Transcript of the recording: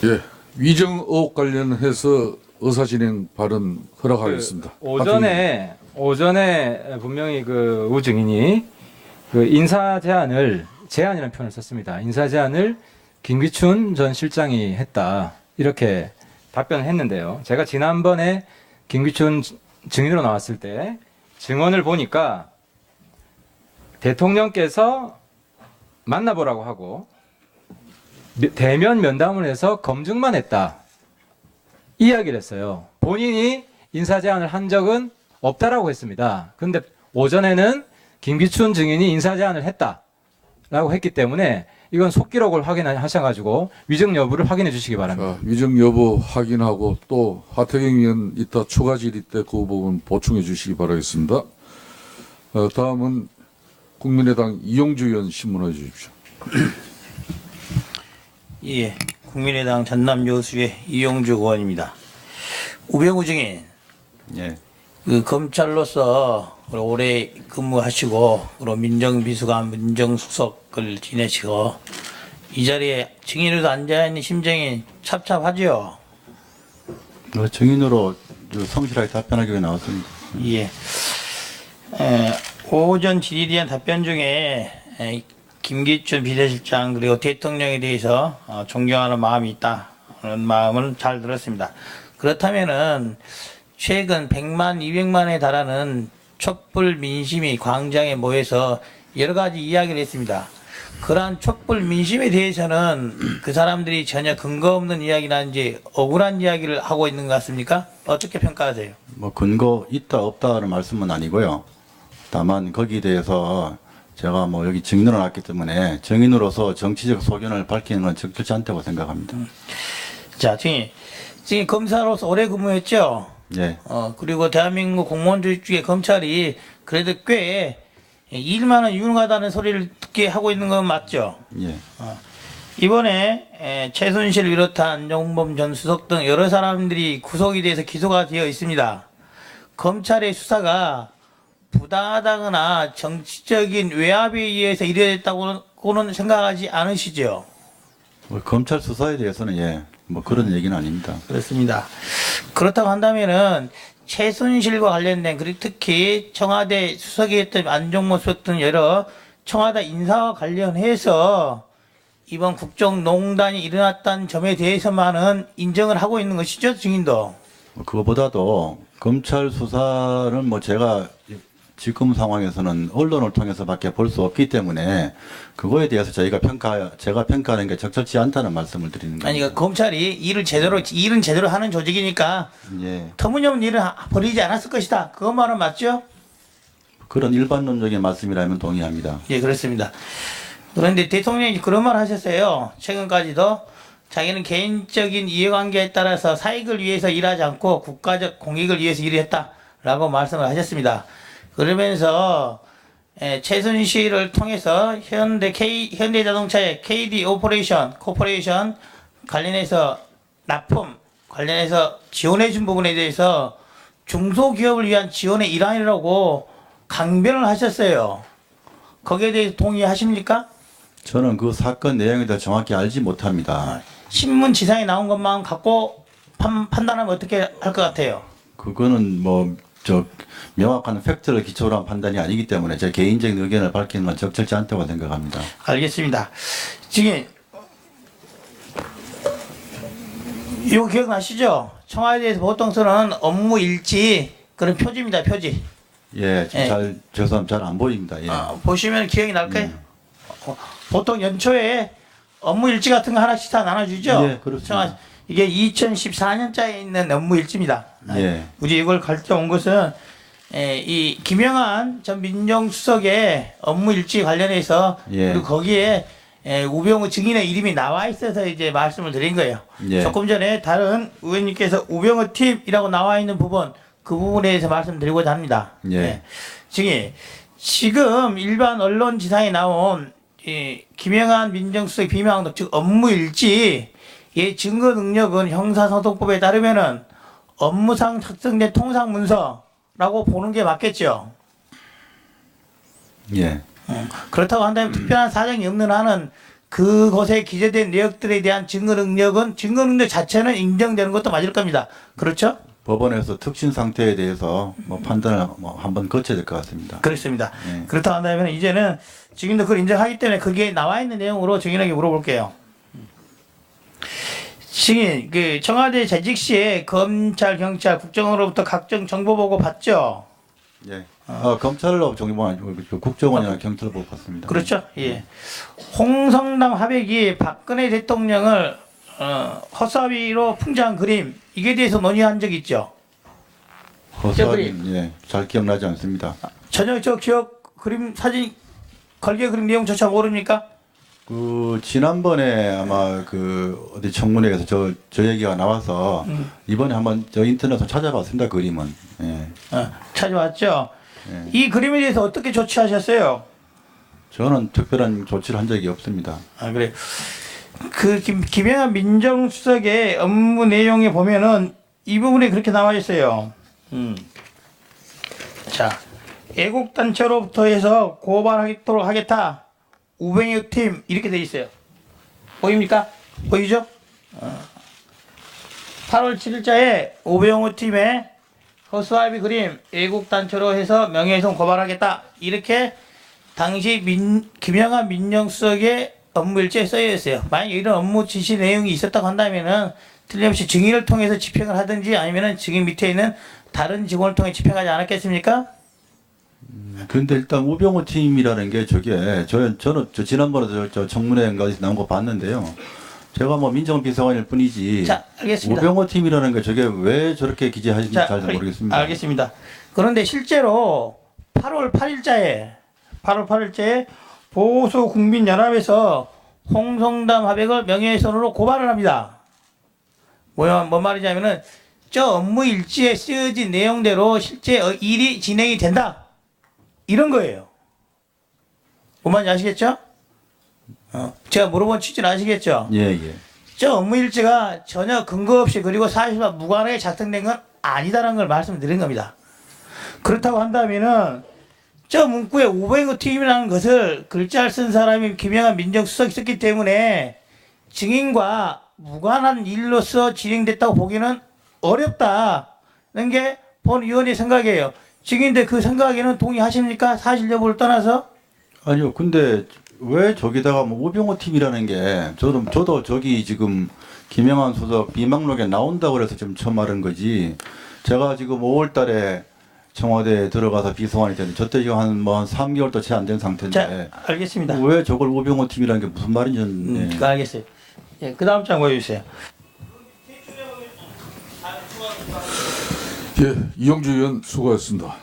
예, 위정 의혹 관련해서 의사진행 발언 허락하겠습니다. 오전에 분명히 그 우 증인이 그 인사 제안이라는 표현을 썼습니다. 인사 제안을 김기춘 전 실장이 했다, 이렇게 답변을 했는데요. 제가 지난번에 김기춘 증인으로 나왔을 때 증언을 보니까 대통령께서 만나보라고 하고 대면 면담을 해서 검증만 했다, 이야기를 했어요. 본인이 인사 제안을 한 적은 없다라고 했습니다. 그런데 오전에는 김기춘 증인이 인사 제안을 했다라고 했기 때문에 이건 속기록을 확인하셔가지고 위증 여부를 확인해 주시기 바랍니다. 자, 위정 여부 확인하고 또 하태경 의원 이따 추가 질의 때 그 부분 보충해 주시기 바라겠습니다. 다음은 국민의당 이용주 의원 신문해 주십시오. 예, 국민의당 전남 여수의 이용주 의원입니다. 우병우 증인, 예. 그 검찰로서 오래 근무하시고, 그리고 민정비서관, 민정수석을 지내시고, 이 자리에 증인으로도 앉아있는 심정이 찹찹하죠? 증인으로 성실하게 답변하기 위해 나왔습니다. 예. 오전 질의에 대한 답변 중에 김기춘 비서실장 그리고 대통령에 대해서 존경하는 마음이 있다, 그런 마음을 잘 들었습니다. 그렇다면은 최근 100만, 200만에 달하는 촛불 민심이 광장에 모여서 여러 가지 이야기를 했습니다. 그러한 촛불 민심에 대해서는 그 사람들이 전혀 근거 없는 이야기라든지 억울한 이야기를 하고 있는 것 같습니까? 어떻게 평가하세요? 뭐 근거 있다 없다는 말씀은 아니고요. 다만 거기에 대해서 제가 뭐 여기 증인으로 나왔기 때문에 증인으로서 정치적 소견을 밝히는 건 적절치 않다고 생각합니다. 자, 지금 검사로서 오래 근무했죠? 예. 그리고 대한민국 공무원들 중에 검찰이 그래도 꽤 일만은 유능하다는 소리를 듣게 하고 있는 건 맞죠? 예. 이번에 최순실 비롯한 안종범 전 수석 등 여러 사람들이 구속이 돼서 기소가 되어 있습니다. 검찰의 수사가 부당하다거나 정치적인 외압에 의해서 이래됐다고는 생각하지 않으시죠? 뭐 검찰 수사에 대해서는 예. 뭐 그런 얘기는 아닙니다. 그렇습니다. 그렇다고 한다면은 최순실과 관련된, 그리고 특히 청와대 수석이었던 안종범 수석 등 여러 청와대 인사와 관련해서 이번 국정농단이 일어났다는 점에 대해서만은 인정을 하고 있는 것이죠, 증인도? 그거보다도 검찰 수사를 뭐 제가 지금 상황에서는 언론을 통해서밖에 볼 수 없기 때문에 그거에 대해서 제가 평가하는 게 적절치 않다는 말씀을 드리는 겁니다. 아니, 그러니까 검찰이 일은 제대로 하는 조직이니까 예. 터무니없는 일을 벌이지 않았을 것이다, 그것만은 맞죠? 그런 일반론적인 말씀이라면 동의합니다. 예, 그렇습니다. 그런데 대통령이 그런 말 하셨어요. 최근까지도 자기는 개인적인 이해관계에 따라서 사익을 위해서 일하지 않고 국가적 공익을 위해서 일을 했다라고 말씀을 하셨습니다. 그러면서 최순실을 통해서 현대자동차의 KD 코퍼레이션 관련해서 납품 관련해서 지원해 준 부분에 대해서 중소기업을 위한 지원의 일환이라고 강변을 하셨어요. 거기에 대해서 동의하십니까? 저는 그 사건 내용에 대해 정확히 알지 못합니다. 신문 지상에 나온 것만 갖고 판단하면 어떻게 할 것 같아요? 그거는 명확한 팩트를 기초로 한 판단이 아니기 때문에 제 개인적인 의견을 밝히는 건 적절치 않다고 생각합니다. 알겠습니다. 지금 이거 기억나시죠? 청와대에서 보통 쓰는 업무 일지, 그런 표지입니다, 표지. 예, 죄송합니다. 잘 안 보입니다. 예. 보시면 기억이 날 거예요. 보통 연초에 업무 일지 같은 거 하나씩 다 나눠주죠? 예, 그렇습니다. 이게 2014년자에 있는 업무 일지입니다. 예. 우리 이걸 가져온 것은 이 김영한 전 민정수석의 업무 일지 관련해서 예. 그리고 거기에 우병우 증인의 이름이 나와 있어서 이제 말씀을 드린 거예요. 예. 조금 전에 다른 의원님께서 우병우 팀이라고 나와 있는 부분, 그 부분에 대해서 말씀드리고자 합니다. 예. 지금 일반 언론 지상에 나온 이 김영한 민정수석 비명록, 즉 업무 일지의 증거 능력은 형사소송법에 따르면은 업무상 작성된 통상 문서라고 보는 게 맞겠죠. 예. 그렇다고 한다면 특별한 사정이 없는 한은 그것에 기재된 내역들에 대한 증거 능력 자체는 인정되는 것도 맞을 겁니다. 그렇죠? 법원에서 특신 상태에 대해서 뭐 판단을 뭐 한번 거쳐야 될 것 같습니다. 그렇습니다. 네. 그렇다 한다면 이제는 증인도 그걸 인정하기 때문에 거기에 나와 있는 내용으로 증인에게 물어볼게요. 증인, 그 청와대 재직 시에 검찰, 경찰, 국정원으로부터 각종 정보 보고 받죠? 예. 검찰로 정보는 아니고 그 국정원이나 경찰로 보고 갔습니다. 그렇죠? 예. 홍성남 화백이 박근혜 대통령을 허사비로 풍자한 그림, 이게 대해서 논의한 적 있죠? 허수아비, 예, 잘 기억나지 않습니다. 전혀 저 기억, 그림, 사진, 걸개 그림 내용조차 모릅니까? 그 지난번에 아마 그 어디 청문회에서 저 얘기가 나와서 이번에 한번 저 인터넷에서 찾아봤습니다. 그림은. 예. 찾아왔죠? 예. 이 그림에 대해서 어떻게 조치하셨어요? 저는 특별한 조치를 한 적이 없습니다. 그래. 그 김영한 민정수석의 업무 내용에 보면은 이 부분에 그렇게 나와 있어요. 자, 애국단체로부터 해서 고발하도록 하겠다. 우병우 팀 이렇게 돼 있어요. 보입니까? 보이죠? 8월 7일자에 우병우 팀의 허수아비 그림 애국단체로 해서 명예훼손 고발하겠다. 이렇게 당시 김영한 민정수석의 업무일지에 써져 있어요. 만약 이런 업무 지시 내용이 있었다고 한다면은 틀림없이 증인을 통해서 집행을 하든지 아니면은 증인 밑에 있는 다른 직원을 통해 집행하지 않았겠습니까? 근데 일단 우병우 팀이라는 게 저는 저 지난번에 저 청문회인가 나온 거 봤는데요. 제가 뭐 민정비서관일 뿐이지. 자, 알겠습니다. 우병우 팀이라는 게 저게 왜 저렇게 기재하신지 자, 잘 모르겠습니다. 알겠습니다. 그런데 실제로 8월 8일자에 보수국민연합에서 홍성담 화백을 명예훼손으로 고발을 합니다. 뭔 말이냐면은 저 업무 일지에 쓰여진 내용대로 실제 일이 진행이 된다. 이런 거예요. 뭔 말인지 아시겠죠? 제가 물어본 취지는 아시겠죠? 예, 예. 저 업무 일지가 전혀 근거 없이 그리고 사실과 무관하게 작성된 건 아니다라는 걸 말씀드린 겁니다. 그렇다고 한다면은 저 문구에 우병우 팀이라는 것을 글자를 쓴 사람이 김영한 민정수석이 썼기 때문에 증인과 무관한 일로서 진행됐다고 보기는 어렵다는 게 본 위원의 생각이에요. 증인들 그 생각에는 동의하십니까? 사실 여부를 떠나서? 아니요. 근데 왜 저기다가 뭐 우병우 팀이라는 게 저도 저기 지금 김영한 수석 비망록에 나온다고 그래서 지금 처음 말한 거지. 제가 지금 5월 달에 청와대에 들어가서 비서관이 됐는데 저때 지금 한 3개월도 채 안 된 상태인데. 자, 알겠습니다. 왜 저걸 우병우 팀이라는 게 무슨 말인지. 알겠어요. 예, 그 다음 장 보여주세요. 예, 이영주 의원 수고하셨습니다.